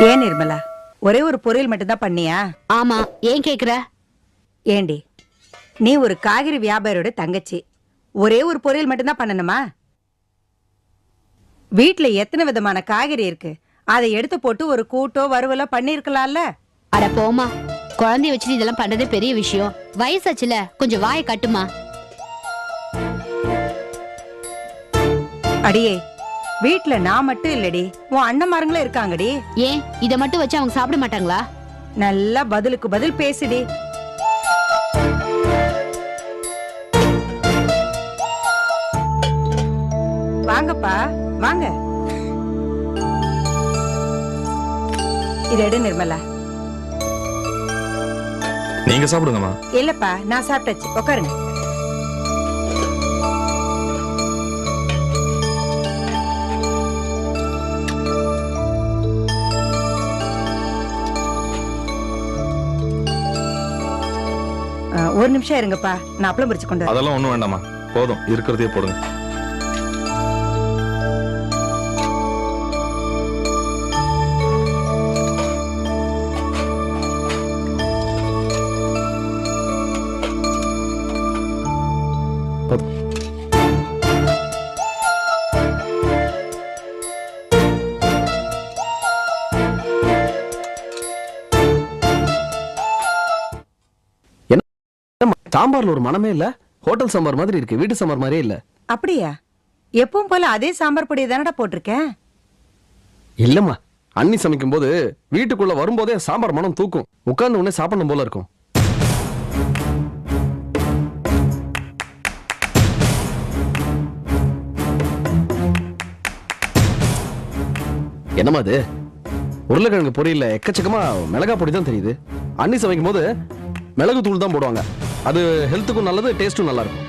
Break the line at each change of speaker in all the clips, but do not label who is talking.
ஏன் நிர்மலா, ஒரே ஒரு பொரியல் மட்டும்தான் பண்ணியா?
ஆமா, ஏன் கேக்குற?
ஏண்டி, நீ ஒரு காய்கறி வியாபாரியோட தங்கச்சி, ஒரே ஒரு பொரியல் மட்டும்தான் பண்ணணுமா? வீட்டுல எத்தனை விதமான காய்கறி இருக்கு, அதை எடுத்து போட்டு ஒரு கூட்டோ வறுவலோ பண்ணிருக்கலாம்ல.
அட போமா, குழந்தைய வச்சுட்டு இதெல்லாம் பண்றதே பெரிய விஷயம். வயசாச்சுல, கொஞ்சம் வாயை கட்டுமா.
அடியே, வீட்டுல நான் மட்டும் இல்லடி, உன் அண்ணன்மாருங்களும் இருக்காங்கடி.
ஏன் இத மட்டும் வச்சு அவங்க சாப்பிட மாட்டாங்களா?
நல்லா பதிலுக்கு பதில் பேசுடி. வாங்கப்பா வாங்க. இது எடு நிர்மலா.
நீங்க சாப்பிடுங்கம்மா.
இல்லப்பா, நான் சாப்பிட்டாச்சு, உட்காருங்க. ஒரு நிமிஷம் இருங்கப்பா, நான் அப்பளம் பிரிச்சு கொண்டு வரேன்.
அதெல்லாம் ஒண்ணும் வேண்டாமா, போதும் இருக்கிறதே போடுங்க.
சாம்பார்ல ஒரு மனமே இல்ல. ஹோட்டல் சாம்பார் மாதிரி இருக்கு, வீட்டு சாம்பார் மாதிரியே இல்ல.
அப்படியா? எப்பவும் போல அதே சாம்பார் பொடி தானடா போட்டிருக்கேன்.
இல்லம்மா, அண்ணி சமைக்கும் போது வீட்டுக்குள்ள வரும்போதே சாம்பார் மனம் தூக்கும். உட்கார்ந்து உடனே சாப்பிடணும் போல இருக்கும். என்னம்மா அது? உருளைக்கிழங்கு பொரியல்ல எக்கச்சக்கமா மிளகா பொடி தான் தெரியுது. அண்ணி சமைக்கும் போது மிளகு தூள் தான் போடுவாங்க. அது ஹெல்த்துக்கும் நல்லது, டேஸ்டும் நல்லா இருக்கும்.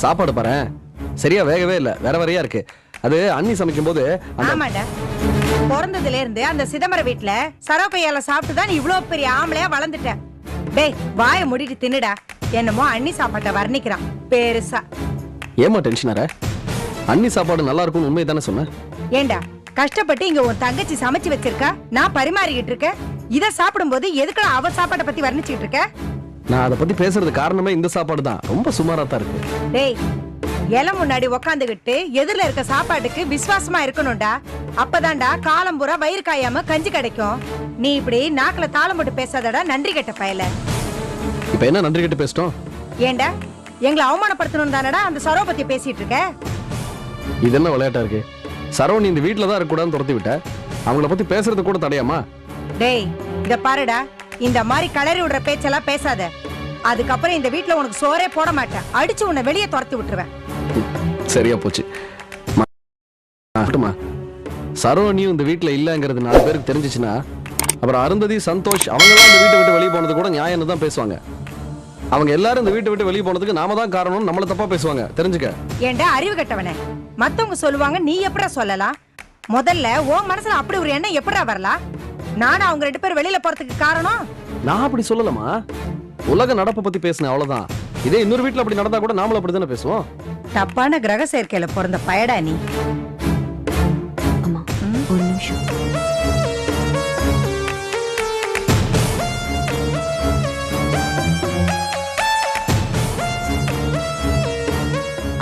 சாப்பாடு பாரு, சரியா வேகவே இல்ல, வேற வேறையா இருக்கு. அது அண்ணி சமைக்கும் போது.
ஆமாடா, பிறந்ததுல இருந்து அந்த சிதம்பர வீட்டுல சரோக்கையால சாப்பிட்டுதான் நீ இவ்வளவு பெரிய ஆம்பளையா வளர்ந்துட்ட. டேய், வாய மூடிட்டு தின்னுடா. என்னமோ அண்ணி சாப்பாட்ட வர்ணிக்கிறான் பெருசா.
ஏமா டென்ஷன் ஆற? அண்ணி சாப்பாடு நல்லா இருக்கும்னு உண்மையை தானே சொன்னேன்.
ஏண்டா, கஷ்டப்பட்டு இங்க உன் தங்கச்சி சமைச்சு வச்சிருக்கா, நான் பரிமாறிக்கிட்டு இருக்கேன். இத சாப்பிடும் போது எதுக்குடா அவ சாப்பாட்டை பத்தி வர்ணிச்சுட்டு இருக்க?
நான் அதை பத்தி பேசுறது காரணமே இந்த சாப்பாடு தான். ரொம்ப சுமாரா தான் இருக்கு.
டேய், இலை முன்னாடி உக்காந்துகிட்டு எதிரில இருக்க சாப்பாட்டுக்கு விசுவாசமா இருக்கணும்டா. அப்பதான்டா காலம் பூரா வயிறு காயாம கஞ்சி கிடைக்கும். நீ இப்படி நாக்குல தாளம் போட்டு பேசாதடா, நன்றி கெட்ட பயல.
இப்ப என்ன நன்றி கெட்டு பேசிட்டோம்?
ஏண்டா, எங்களை அவமானப்படுத்தணும் தானடா அந்த சரோ பத்தி பேசிட்டு இருக்க?
இது என்ன விளையாட்டா இருக்கு? சரவணி இந்த வீட்டுல தான் இருக்கக்கூடாதுன்னு துரத்தி விட்ட, அவங்கள பத்தி பேசுறது கூட தடையாமா?
டேய், இத பாருடா, இந்த மாதிரி கலரி விடுற பேச்செல்லாம் பேசாத. அதுக்கப்புறம் இந்த வீட்டுல உனக்கு சோறே போட மாட்டேன். அடிச்சு உன்னை வெளியே துரத்தி விட்டுருவேன்.
சரியா போச்சு. சரவணியும் இந்த வீட்டுல இல்லங்கிறது 4 பேருக்கு தெரிஞ்சிச்சுன்னா, அப்புறம் அருந்ததி, சந்தோஷ் அவங்க எல்லாம் இந்த வீட்டை விட்டு வெளியே போனது கூட நியாயம்னு தான் பேசுவாங்க. அவங்க எல்லாரும் இந்த வீட்டை விட்டு வெளியே போனதுக்கு நாம தான் காரணம், நம்மள தப்பா பேசுவாங்க, தெரிஞ்சுக்க.
ஏண்டா அறிவு கட்டவனே, மத்தவங்க சொல்லுவாங்க, நீ எப்படா சொல்லலாம்? முதல்ல உன் மனசுல அப்படி ஒரு எண்ணம் எப்படா வரலாம்? நானும் அவங்க 2 பேரும் வெளியில போறதுக்கு காரணம்?
நான் அப்படி சொல்லலமா, உலக நடப்பை பத்தி பேசினேன், அவ்வளவுதான். இதே இன்னொரு வீட்டுல அப்படி நடந்தா கூட நாமளும் அப்படித்தானே பேசுவோம்.
தப்பான கிரக சேர்க்கையில பிறந்த பயடா நீ.
அம்மா, ஒரு நிமிஷம்.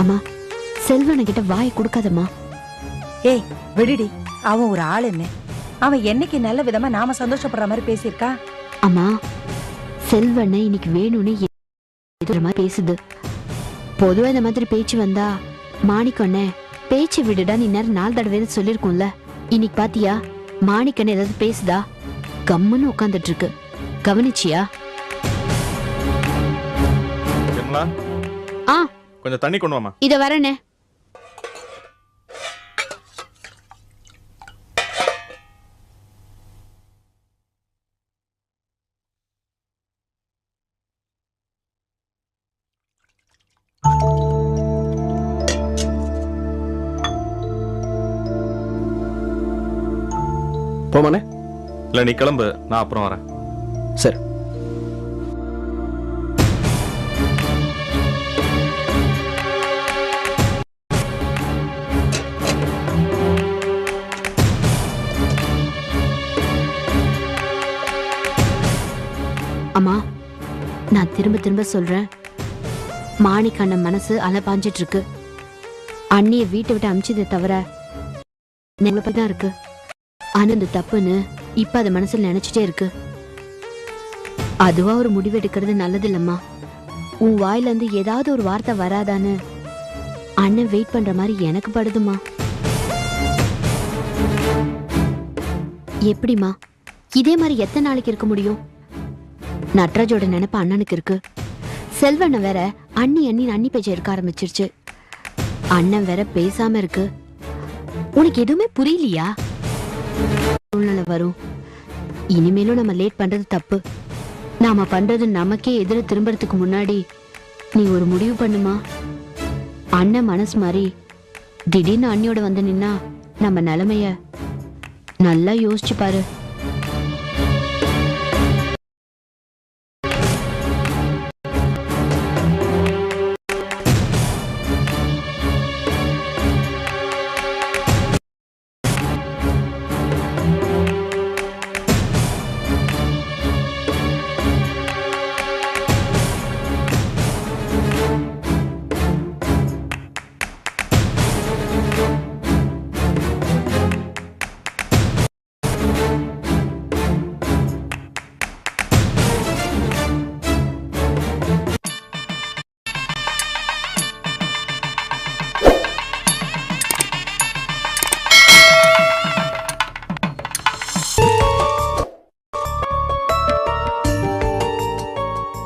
அம்மா, செல்வன கிட்ட வாய் கொடுக்காதம்மா.
ஏய் விடுடி, அவன் ஒரு ஆளுன்னு. அவன் என்னைக்கு நல்ல விதமா நாம சந்தோஷப்படுற மாதிரி பேசியிருக்கா?
அம்மா, செல்வனை இன்னைக்கு வேணும்னு மாதிரி பேசுது. பொதுவா இந்த மாதிரி பேச்சு வந்தா மாணிக்கண்ணே பேச்சு விடுடா, நீ நேரம் 4 தடவை சொல்லிருக்கும்ல. இன்னைக்கு பாத்தியா, மாணிக்கண்ணே ஏதாவது பேசுதா? கம்முன்னு உட்காந்துட்டு இருக்கு, கவனிச்சியா?
கொஞ்சம் தண்ணி கொண்டு வாமா.
இத வரேனே.
போமானே,
இல்ல நீ கிளம்பு, நான் அப்புறம் வரேன்.
சரி.
அம்மா, நான் திரும்ப திரும்ப சொல்றேன், மாணிக்கண்ணன் மனசு அலபாஞ்சிட்டு இருக்கு. அண்ணிய வீட்டை விட்டு அமிச்சதை தவிர நம்மளை தான் இருக்கு. ஆனா இந்த தப்புன்னு இப்ப அது மனசுல நினைச்சிட்டே இருக்கு. அதுவா ஒரு முடிவு எடுக்கிறது நல்லது இல்லம்மா. உன் வாயில இருந்து ஏதாவது ஒரு வார்த்தை வராதான்னு அண்ணன் வெயிட் பண்ற மாதிரி எனக்கு படுதுமா. எப்படிமா இதே மாதிரி எத்தனை நாளைக்கு இருக்க முடியும்? நட்ராஜோட நினைப்பு அண்ணனுக்கு இருக்கு. செல்வண்ண வேற அண்ணி பேச்ச இருக்க ஆரம்பிச்சிருச்சு. அண்ணன் வேற பேசாம இருக்கு. உனக்கு எதுவுமே புரியலையா? சூழ்நிலை வரும். இனிமேலும் நம்ம லேட் பண்றது தப்பு. நாம பண்றது நமக்கே எதிர திரும்பறதுக்கு முன்னாடி நீ ஒரு முடிவு பண்ணுமா. அண்ணன் மனசு மாதிரி திடீர்னு அண்ணியோட வந்து நின்னா நம்ம நிலைமைய நல்லா யோசிச்சு பாரு.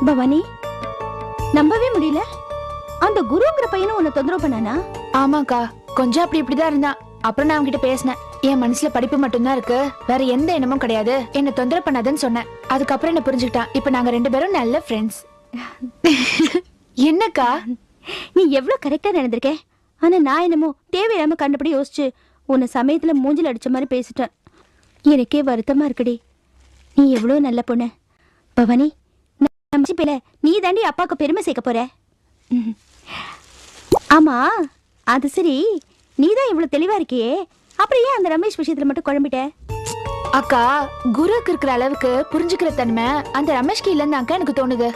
பவானி, நம்பவே முடியல. அந்த குருங்கிற பையனும் உன்னை தொந்தரவு பண்ணானா?
ஆமாக்கா, கொஞ்சம் அப்படி இப்படிதான் இருந்தான். அப்புறம் நான் அவன்கிட்ட பேசினேன். என் மனசுல படிப்பு மட்டும்தான் இருக்கு, வேற எந்த எண்ணமும் கிடையாது, என்ன தொந்தரவு பண்ணாதுன்னு சொன்னேன். அதுக்கப்புறம் என்ன புரிஞ்சுக்கிட்டான். இப்ப நாங்க 2 பேரும் நல்ல ஃப்ரெண்ட்ஸ். என்னக்கா,
நீ எவ்வளவு கரெக்டா நடந்திருக்க. ஆனா நான் என்னமோ தேவையில்லாம கண்டபடி யோசிச்சு உன்னை சமயத்துல மூஞ்சில அடிச்ச மாதிரி பேசிட்டேன். எனக்கே வருத்தமா இருக்குடி. நீ எவ்வளவு நல்ல பொண்ணு. பவானி, நீ தாண்டி அப்பாக்கு பெருமை சேர்க்க போற. ஆமா, அது சரி, நீதான் இவ்வளவு தெளிவா இருக்கியே, அப்புறம் ஏன் அந்த ரமேஷ் விஷயத்துல மட்டும் குழம்பிட்ட?
அக்கா, குருவுக்கு இருக்கிற அளவுக்கு புரிஞ்சுக்கிற தன்மை அந்த ரமேஷ்க்கு இல்லன்னு அக்கா எனக்கு தோணுது.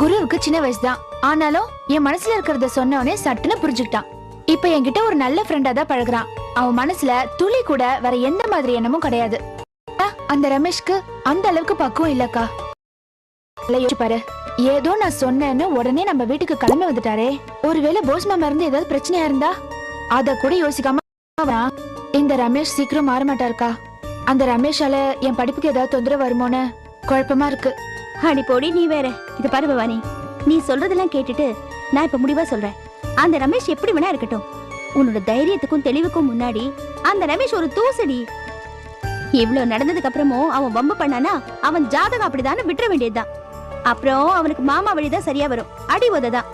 குருவுக்கு சின்ன வயசுதான், ஆனாலும் என் மனசுல இருக்கிறத சொன்னவனே சட்டுன்னு புரிஞ்சுக்கிட்டான். இப்ப என்கிட்ட ஒரு நல்ல ஃப்ரெண்டா தான் பழகுறான். அவன் மனசுல துளி கூட வேற எந்த மாதிரி எண்ணமும் கிடையாது. அந்த ரமேஷ்க்கு அந்த அளவுக்கு பக்குவம் இல்லக்கா. பாரு, ஏதோ நான் சொன்னேன்னு உடனே நம்ம வீட்டுக்கு கிளம்பி வந்துட்டாரே. ஒருவேளை போஸ் மாமா இருந்து ஏதாவது பிரச்சனையா இருந்தா அத கூட யோசிக்காம இந்த ரமேஷ் சீக்கிரம் மாற மாட்டாருக்கா. அந்த ரமேஷால என் படிப்புக்கு ஏதாவது தொந்தரவு வருமோன்னு குழப்பமா இருக்கு.
அடி போடி, நீ வேற. இது பாரு பவானி, நீ சொல்றதெல்லாம் கேட்டுட்டு நான் இப்ப முடிவா சொல்றேன். அந்த ரமேஷ் எப்படி வேணா இருக்கட்டும், உன்னோட தைரியத்துக்கும் தெளிவுக்கும் முன்னாடி அந்த ரமேஷ் ஒரு தூசடி. இவ்வளவு நடந்ததுக்கு அப்புறமும் அவன் வம்பு பண்ணானா அவன் ஜாதகம் அப்படிதானே விட்டுற வேண்டியதுதான். அப்புறம் அவனுக்கு மாமா வழிதான் சரியா வரும், அடி உததான்.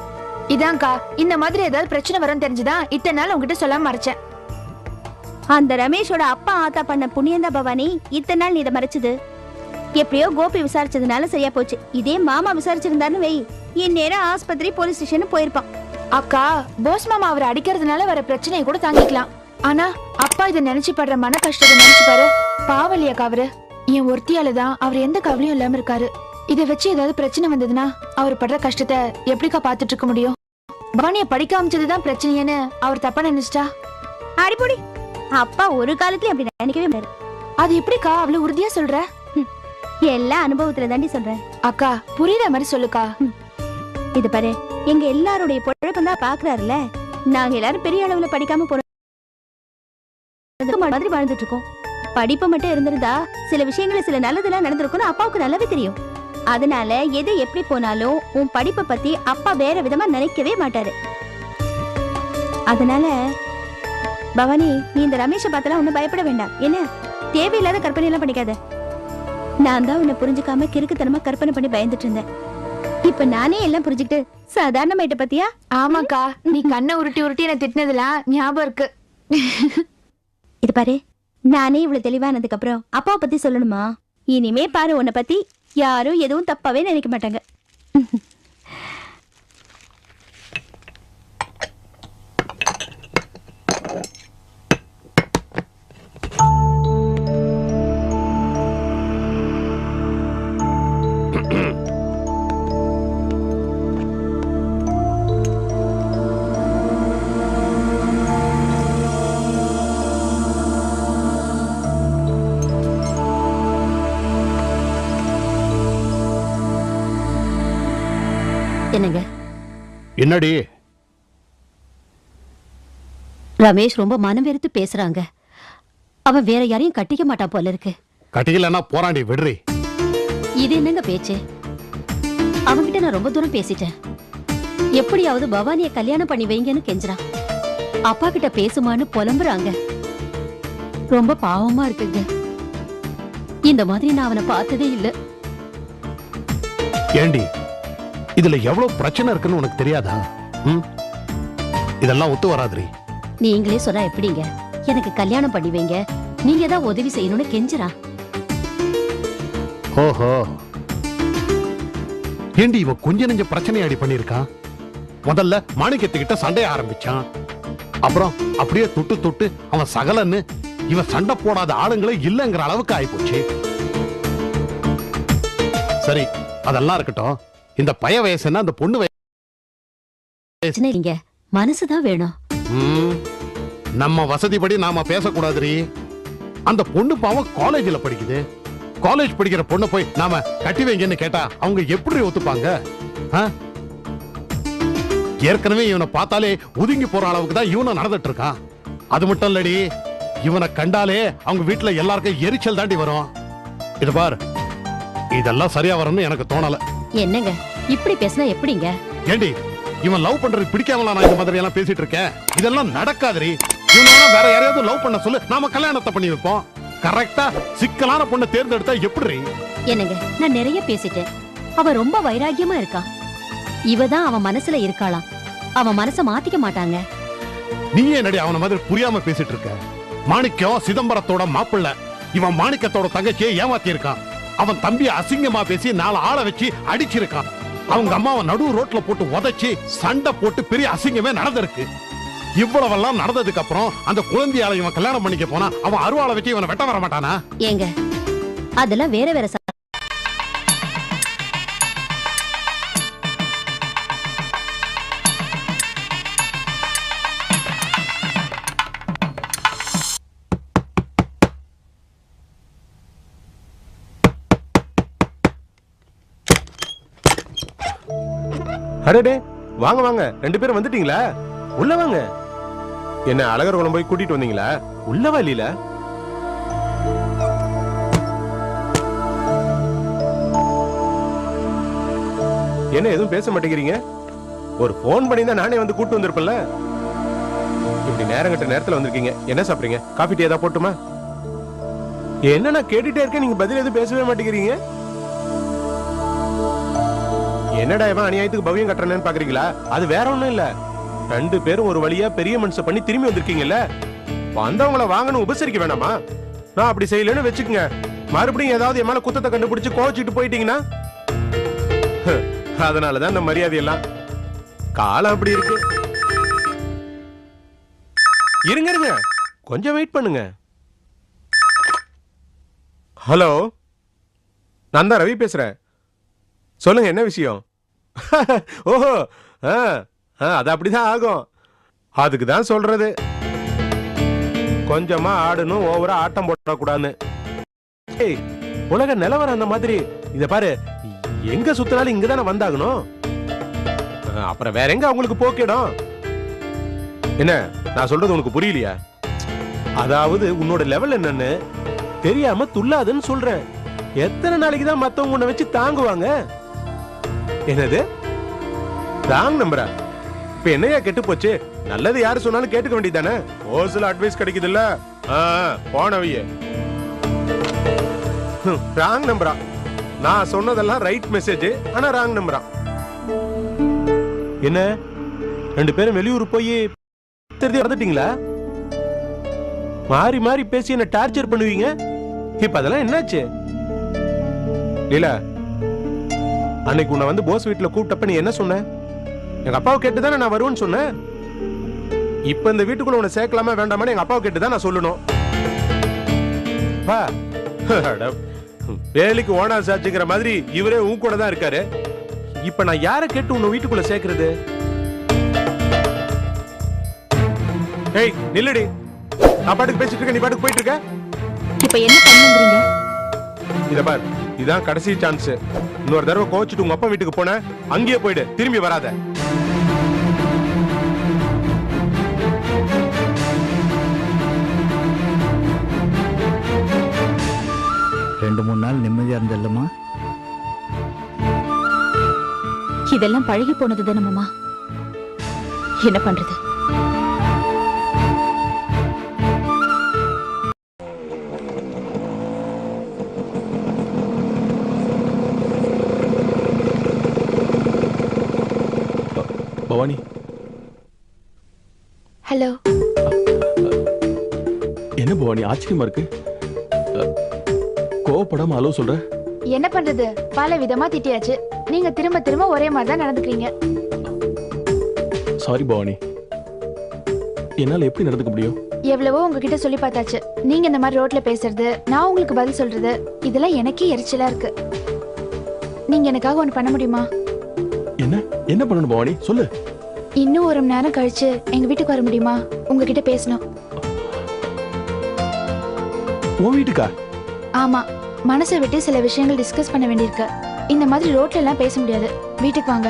இதான்க்கா, இந்த மாதிரி ஏதாவது பிரச்சனை வரும் தெரிஞ்சுதான் இத்தனை நாள் உங்ககிட்ட சொல்லாம மறைச்சேன்.
அந்த ரமேஷோட அப்பா ஆத்தா பண்ண புண்ணியந்தா பவானி இத்தனை நாள் நீ இதை மறைச்சது. எப்படியோ கோபி விசாரிச்சதுனால சரியா போச்சு. இதே மாமா விசாரிச்சிருந்தாருன்னு வை, இந்நேரம் ஆஸ்பத்திரி போலீஸ் ஸ்டேஷன் போயிருப்பான்.
அக்கா, போஸ் மாமா அவரை அடிக்கிறதுனால வர பிரச்சனையை கூட தாங்கிக்கலாம். ஆனா அப்பா இதை நினைச்சு படுற மன கஷ்டத்தை நினைச்சு பாரு. பாவலியாக்கா அவரு. என் ஒருத்தியாலதான் அவர் எந்த கவலையும் இல்லாம இருக்காரு. இதை வச்சு ஏதாவது பிரச்சனை வந்ததுன்னா அவர் படுற கஷ்டத்தை எப்படிக்கா பாத்துட்டு இருக்க முடியும்? பவானிய படிக்க அமைச்சதுதான் பிரச்சனைன்னு அவர் தப்பா நினைச்சிட்டா?
அடிப்பொடி, அப்பா ஒரு காலத்துல அப்படி நினைக்கவே மாட்டாரு.
அது எப்படிக்கா அவ்வளவு உறுதியா சொல்ற?
எல்லா அனுபவத்துல தாண்டி சொல்றேன்.
அக்கா, புரியுற மாதிரி சொல்லுக்கா.
இது பாரு, எங்க எல்லாருடைய பொழப்பம் தான் பாக்குறாருல. நாங்க எல்லாரும் பெரிய அளவுல படிக்காம போற மாதிரி வாழ்ந்துட்டு இருக்கோம். படிப்பு மட்டும் இருந்திருந்தா சில விஷயங்கள சில நல்லதெல்லாம் நடந்திருக்கும்னு அப்பாவுக்கு நல்லாவே தெரியும். அதனால எது எப்படி போனாலும் உன் படிப்பை பத்தி அப்பா வேற விதமா நினைக்கவே மாட்டாரு. அதனால பவானி, நீ இந்த ரமேஷை பார்த்தலாம் ஒன்னும் பயப்பட வேண்டாம். என்ன தேவையில்லாத கற்பனை எல்லாம் பண்ணிக்காத. நான் தான் உன்னை புரிஞ்சுக்காம கிறுக்குத்தனமா கற்பனை பண்ணி பயந்துட்டு இருந்தேன். இப்ப நானே எல்லாம் புரிஞ்சுக்கிட்டு சாதாரணமாயிட்ட பத்தியா?
ஆமாக்கா, நீ கண்ணை உருட்டி உருட்டி என்ன திட்டினதுலாம் ஞாபகம் இருக்கு.
இது பாரு, நானே இவ்வளவு தெளிவானதுக்கு அப்புறம் அப்பாவை பத்தி சொல்லணுமா? இனிமே பாரு, உன்னை பத்தி யாரும் எதுவும் தப்பாவே நினைக்க மாட்டாங்க.
என்னங்க
என்னடி?
ரமேஷ் ரொம்ப மனம் வெறுத்து பேசுறாங்க. அவன் வேற யாரையும் கட்டிக்க மாட்டான் போல இருக்கு.
கட்டிக்கலன்னா போராண்டி விடுறி.
இது என்னங்க பேச்சு? அவன்கிட்ட நான் ரொம்ப தூரம் பேசிட்டேன். எப்படியாவது பவானிய கல்யாணம் பண்ணி வைங்கன்னு கெஞ்சுறான். அப்பா கிட்ட பேசுமான்னு புலம்புறாங்க. ரொம்ப பாவமா இருக்குங்க. இந்த மாதிரி நான் அவனை பார்த்ததே இல்ல.
ஏண்டி, இதுல எவ்வளவு பிரச்சனை இருக்குன்னு உனக்கு தெரியாதா? இதெல்லாம் ஒத்து வராதுரி.
நீங்களே சொன்னா எப்படிங்க? எனக்கு கல்யாணம் பண்ணி வைங்க, நீங்க தான் உதவி செய்யணும்னு கெஞ்சுறான்.
ஓஹோ, ஏண்டி இவ கொஞ்ச நெஞ்ச பிரச்சனை அடி பண்ணிருக்கான். முதல்ல மாணிக்கத்துக்கிட்ட சண்டைய ஆரம்பிச்சான். அப்புறம் அப்படியே தொட்டு தொட்டு அவன் சகலன்னு இவன் சண்டை போடாத ஆளுங்களே இல்லங்கிற அளவுக்கு ஆயிப்போச்சு. சரி, அதெல்லாம் இருக்கட்டும். இந்த பய வயசுன்னா அந்த பொண்ணு
பிரச்சனை இல்லைங்க, மனசுதான் வேணும்.
நம்ம வசதிப்படி நாம பேசக்கூடாதுரி. அந்த பொண்ணு பாவம் காலேஜ்ல படிக்குது. காலேஜ் படிக்கிற பொண்ணை போய் நாம கட்டி வைங்கன்னு கேட்டா அவங்க எப்படி ஒத்துப்பாங்க? ஏற்கனவே இவனை பார்த்தாலே ஒதுங்கி போற அளவுக்கு தான் இவனை நடந்துட்டு இருக்கான். அது மட்டும் இல்லடி, இவனை கண்டாலே அவங்க வீட்டுல எல்லாருக்கும் எரிச்சல் தாண்டி வரும். இது பார், இதெல்லாம் சரியா வரும்னு எனக்கு தோணல.
என்னங்க இப்படி பேசினா எப்படிங்க?
ஏண்டி, இவன் லவ் பண்றது பிடிக்காமலா நான் இந்த மாதிரி எல்லாம் பேசிட்டு இருக்கேன்? இதெல்லாம் நடக்காதுரி. இவனா வேற யாரையாவது லவ் பண்ண சொல்லு, நாம கல்யாணத்தை பண்ணி வைப்போம். கரெக்டா சிக்கலான பொண்ணை தேர்ந்தெடுத்தா எப்படி?
என்னங்க, நான் நிறைய பேசிட்டேன். அவன் ரொம்ப வைராகியமா இருக்கான். இவதான் அவன் மனசுல இருக்காளாம். அவன் மனசை மாத்திக்க மாட்டாங்க.
நீ என்னடி அவன மாதிரி புரியாம பேசிட்டு இருக்க? மாணிக்கம் சிதம்பரத்தோட மாப்பிள்ள. இவன் மாணிக்கத்தோட தங்கச்சியை ஏமாத்தி இருக்கான். அவன் தம்பியை அசிங்கமா பேசி 4 ஆளை வச்சு அடிச்சிருக்கான். அவங்க அம்மாவை நடு ரோட்ல போட்டு உதைச்சு சண்டை போட்டு பெரிய அசிங்கமே நடந்திருக்கு. இவ்வளவெல்லாம் நடந்ததுக்கு அப்புறம் அந்த குழந்தையால இவன் கல்யாணம் பண்ணிக்க போனா அவன் அருவாளை வச்சு இவனை வெட்ட வர மாட்டானா?
ஏங்க, அதெல்லாம் வேற வேற.
அடடே, வாங்க வாங்க, 2 பேரும் வந்துட்டீங்களா? உள்ள வாங்க. என்ன அழகர் குளம் போய் கூட்டிட்டு வந்தீங்களா? உள்ளவா இல்ல? என்ன எதுவும் பேச மாட்டேங்கிறீங்க? ஒரு போன் பண்ணி தான் நானே வந்து கூட்டு வந்திருப்பேன்ல. இப்படி நேரங்கட்ட நேரத்துல வந்திருக்கீங்க. என்ன சாப்பிடுறீங்க? காஃபி டீ ஏதாவது போட்டுமா? என்ன நான் கேட்டுட்டே இருக்கேன், நீங்க பதில் எதுவும் பேசவே மாட்டேங்கிறீங்க. என்னடா இவன் அநியாயத்துக்கு பவியம் கட்டுறேன்னு பாக்குறீங்களா? அது வேற ஒண்ணும் இல்ல. 2 பேரும் ஒரு வழியா பெரிய மனுஷன் பண்ணி திரும்பி வந்திருக்கீங்கல்ல, வந்தவங்கள வாங்கணும் உபசரிக்க வேணாமா? நான் அப்படி செய்யலன்னு வச்சுக்கோங்க, மறுபடியும் ஏதாவது என் மேல குத்தத்தை கண்டுபிடிச்சு கோச்சிட்டு போயிட்டீங்கன்னா, அதனாலதான் இந்த மரியாதை எல்லாம். காலம் அப்படி இருக்கு. இருங்க இருங்க, கொஞ்சம் வெயிட் பண்ணுங்க. ஹலோ, நான் தான் ரவி பேசுறேன். சொல்லுங்க, என்ன விஷயம்? ஓஹோ, அது அப்படிதான் ஆகும். அதுக்கு தான் சொல்றது, கொஞ்சமா ஆடணும், ஓவரா ஆட்டம் போடக்கூடாதுன்னு. உலக நிலவரம் அந்த மாதிரி. இத பாரு, எங்க சுத்தினாலும் இங்கதானே வந்தாகணும். அப்புறம் வேற எங்க அவங்களுக்கு போக்கிடும்? என்ன நான் சொல்றது உனக்கு புரியலையா? அதாவது உன்னோட லெவல் என்னன்னு தெரியாம துள்ளாதுன்னு சொல்றேன். எத்தனை நாளைக்கு தான் மத்தவங்க உன்னை வச்சு தாங்குவாங்க? என்னது ராங் நம்பரா? இப்ப என்னையா கெட்டு போச்சு? நல்லது யாரு சொன்னாலும் கேட்டுக்க வேண்டியதானே? ஓசில அட்வைஸ் கிடைக்குது இல்ல? போனவையே ராங் நம்பரா? நான் சொன்னதெல்லாம் ரைட் மெசேஜ், ஆனா ராங் நம்பரா. என்ன 2 பேரும் வெளியூர் போய் வந்துட்டீங்களா? மாறி மாறி பேசி என்ன டார்ச்சர் பண்ணுவீங்க. இப்ப அதெல்லாம் என்னாச்சு? லீலா, அன்னைக்கு உன்னை வந்து போஸ் வீட்டுல கூப்பிட்டப்ப நீ என்ன சொன்ன? எங்க அப்பாவை கேட்டுதானே நான் வருவேன்னு சொன்னேன். இப்ப இந்த வீட்டுக்குள்ள உன்னை சேர்க்கலாமா வேண்டாமான்னு எங்க அப்பாவை கேட்டுதான் நான் சொல்லணும். வேலைக்கு ஓனா சாச்சுங்கிற மாதிரி இவரே உன் கூட தான் இருக்காரு. இப்ப நான் யாரை கேட்டு உன்னை வீட்டுக்குள்ள சேர்க்கறது? ஏய் நில்லுடி, நான் பாட்டுக்கு பேசிட்டு இருக்க, நீ பாட்டுக்கு போயிட்டு இருக்க.
இப்ப என்ன பண்ணுங்கறீங்க?
இத பார், இதான் கடைசி சான்ஸ். இன்னொரு தடவை கோச்சிட்டு உங்க அப்பா வீட்டுக்கு போன அங்கேயே போயிடு, திரும்பி வராத.
ரெண்டு மூணு நாள் நிம்மதியா இருந்தல்லம்மா.
இதெல்லாம் பழகி போனது தானே மாமா. என்ன பண்றது?
பவானி,
ஹலோ.
என்ன பவானி ஆச்சரியமா இருக்கு? கோவப்படாம ஹலோ சொல்ற?
என்ன பண்றது, பல விதமா திட்டியாச்சு. நீங்க திரும்ப திரும்ப ஒரே மாதிரி தான் நடந்துக்கிறீங்க.
சாரி பவானி, என்னால எப்படி நடந்துக்க முடியும்?
எவ்வளவோ உங்ககிட்ட சொல்லி பார்த்தாச்சு. நீங்க இந்த மாதிரி ரோட்ல பேசுறது, நான் உங்களுக்கு பதில் சொல்றது, இதெல்லாம் எனக்கே எரிச்சலா இருக்கு. நீங்க எனக்காக ஒண்ணு பண்ண முடியுமா?
என்ன என்ன பண்ணணும் பவானி, சொல்லு.
இன்னும் ஒரு மணி நேரம் கழிச்சு எங்க வீட்டுக்கு வர முடியுமா? உங்ககிட்ட பேசணும்.
உன் வீட்டுக்கா?
ஆமா, மனசை விட்டு சில விஷயங்கள் டிஸ்கஸ் பண்ண வேண்டியிருக்கு. இந்த மாதிரி ரோட்ல எல்லாம் பேச முடியாது. வீட்டுக்கு வாங்க.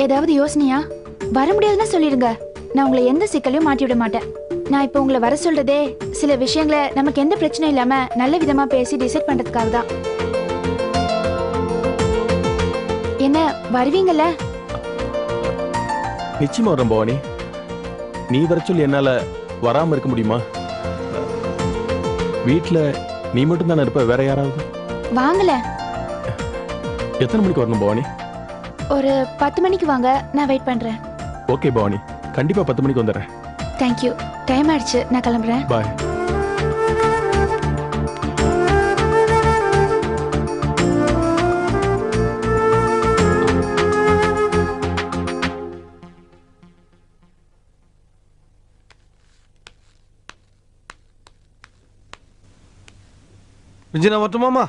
ஏதாவது யோசனையா? வர முடியாதுன்னா சொல்லிடுங்க. நான் உங்களை எந்த சிக்கலையும் மாட்டி விட மாட்டேன். நான் இப்ப உங்களை வர சொல்றதே சில விஷயங்களை நமக்கு எந்த பிரச்சனையும் இல்லாம நல்ல விதமா பேசி டிசைட் பண்றதுக்காக தான். என்ன வருவீங்கல்ல?
நிச்சயமா வரேன் பவானி. நீ வர சொல்லி என்னால வராம இருக்க முடியுமா? வீட்டுல நீ மட்டும் தானே இருப்ப, வேற யாராவது?
வாங்கல.
எத்தனை மணிக்கு வரணும் பவானி?
ஒரு 10 மணிக்கு வாங்க, நான் வெயிட் பண்றேன்.
ஓகே பவானி, கண்டிப்பா 10 மணிக்கு வந்துடுறேன்.
தேங்க்யூ. டைம் ஆயிடுச்சு, நான் கிளம்புறேன்.
பாய்.
விஜயனா வரட்டுமாமா?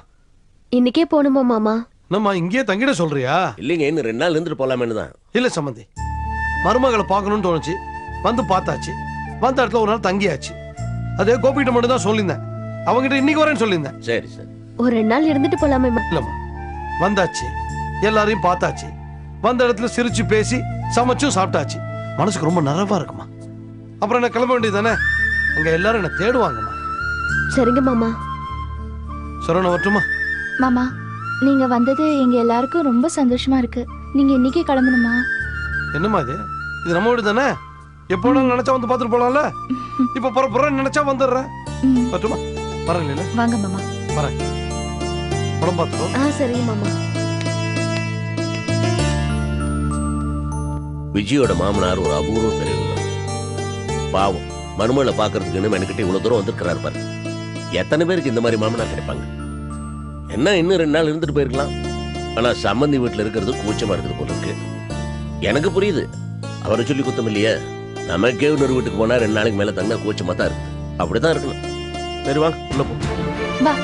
இன்னைக்கே போகணுமா மாமா?
நம்ம இங்கேயே தங்கிட சொல்றியா?
இல்லைங்க, இன்னும் 2 நாள் இருந்துட்டு போலாமேன்னு தான்.
இல்ல சம்பந்தி, மருமகளை பார்க்கணும்னு தோணுச்சு, வந்து பார்த்தாச்சு. வந்த இடத்துல ஒரு நாள் தங்கியாச்சு. அதே கோபிகிட்ட மட்டும் தான் சொல்லியிருந்தேன். அவங்ககிட்ட இன்னைக்கு வரேன்னு சொல்லியிருந்தேன்.
சரி சரி.
ஒரு 2 நாள் இருந்துட்டு போலாமே.
இல்லம்மா, வந்தாச்சு, எல்லாரையும் பார்த்தாச்சு. வந்த இடத்துல சிரிச்சு பேசி சமைச்சும் சாப்பிட்டாச்சு. மனசுக்கு ரொம்ப நிறைவா இருக்குமா. அப்புறம் என்ன கிளம்ப வேண்டியது தானே? அங்க எல்லாரும் என்ன தேடுவாங்கம்மா.
சரிங்க மாமா.
சரவண வரட்டுமா?
மாமா, நீங்க வந்தது எங்க எல்லாருக்கும் ரொம்ப சந்தோஷமா இருக்கு. நீங்க இன்னைக்கே கிளம்பணுமா?
என்னம்மா இது? இது நம்ம வீடு தானே, எப்போ நினைச்சா வந்து பார்த்துட்டு போலாம்ல. இப்ப புறப்புறன்னு நினைச்சா வந்துடுறேன். வரட்டுமா? வரேன் இல்ல?
வாங்க மாமா.
வரேன். படம் பார்த்துக்கோ.
சரிங்க மாமா.
விஜயோட மாமனார் ஒரு அபூர்வ பெரியவர். பாவம், மருமகளை பாக்குறதுக்குன்னு மெனக்கிட்ட இவ்வளவு தூரம் வந்திருக்கிறாரு பாரு. எத்தனை பேருக்கு இந்த மாதிரி மாமனார் கிடைப்பாங்க? என்ன இன்னும் 2 நாள் இருந்துட்டு போயிருக்கலாம். ஆனா சம்பந்தி வீட்டுல இருக்கிறது கூச்சமா இருக்குது போல இருக்கு. எனக்கு புரியுது, அவரை சொல்லி குத்தம் இல்லையே. நமக்கே இன்னொரு வீட்டுக்கு போனா 2 நாளைக்கு மேல தங்கினா கூச்சமா தான் இருக்கு. அப்படிதான் இருக்கணும்.
சரி வாங்க உள்ள போ.
வா.